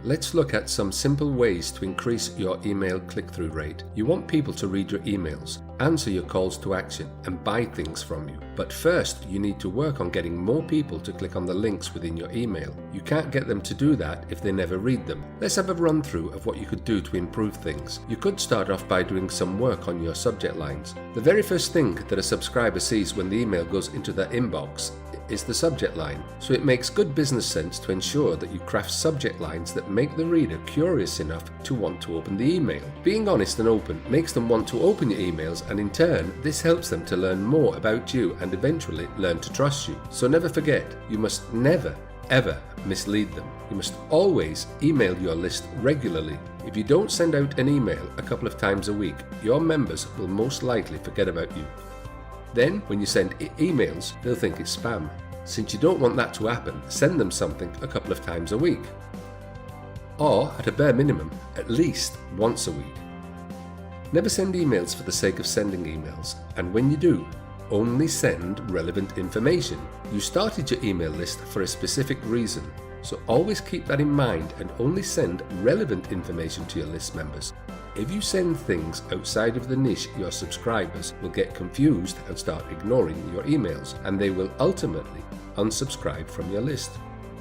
Let's look at some simple ways to increase your email click-through rate. You want people to read your emails, answer your calls to action, and buy things from you. But first, you need to work on getting more people to click on the links within your email. You can't get them to do that if they never read them. Let's have a run through of what you could do to improve things. You could start off by doing some work on your subject lines. The very first thing that a subscriber sees when the email goes into their inbox is the subject line, so it makes good business sense to ensure that you craft subject lines that make the reader curious enough to want to open the email. Being honest and open makes them want to open your emails, and in turn this helps them to learn more about you and eventually learn to trust you. So never forget, you must never ever mislead them. You must always email your list regularly. If you don't send out an email a couple of times a week, your members will most likely forget about you. Then, when you send emails, they'll think it's spam. Since you don't want that to happen, send them something a couple of times a week. Or, at a bare minimum, at least once a week. Never send emails for the sake of sending emails, and when you do, only send relevant information. You started your email list for a specific reason, so always keep that in mind and only send relevant information to your list members. If you send things outside of the niche, your subscribers will get confused and start ignoring your emails, and they will ultimately unsubscribe from your list.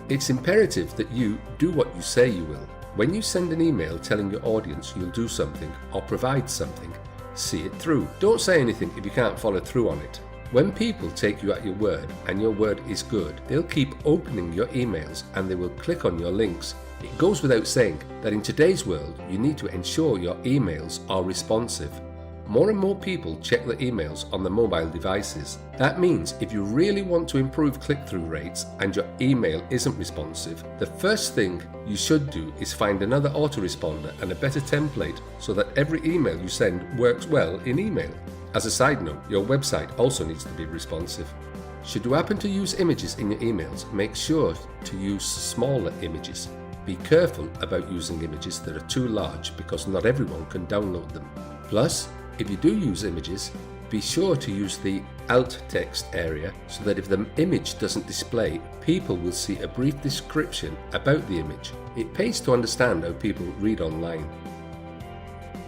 It's imperative that you do what you say you will. When you send an email telling your audience you'll do something or provide something, see it through. Don't say anything if you can't follow through on it. When people take you at your word and your word is good, they'll keep opening your emails and they will click on your links. It goes without saying that in today's world, you need to ensure your emails are responsive. More and more people check their emails on their mobile devices. That means if you really want to improve click-through rates and your email isn't responsive, the first thing you should do is find another autoresponder and a better template so that every email you send works well in email. As a side note, your website also needs to be responsive. Should you happen to use images in your emails, make sure to use smaller images. Be careful about using images that are too large because not everyone can download them. Plus, if you do use images, be sure to use the alt text area so that if the image doesn't display, people will see a brief description about the image. It pays to understand how people read online.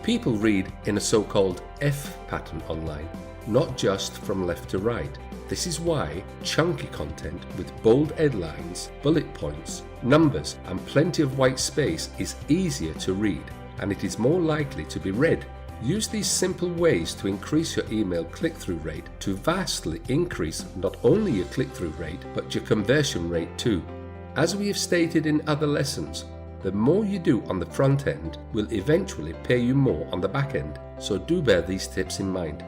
People read in a so-called F pattern online, not just from left to right. This is why chunky content with bold headlines, bullet points, numbers, and plenty of white space is easier to read, and it is more likely to be read. Use these simple ways to increase your email click-through rate to vastly increase not only your click-through rate, but your conversion rate too. As we have stated in other lessons, the more you do on the front end will eventually pay you more on the back end, so do bear these tips in mind.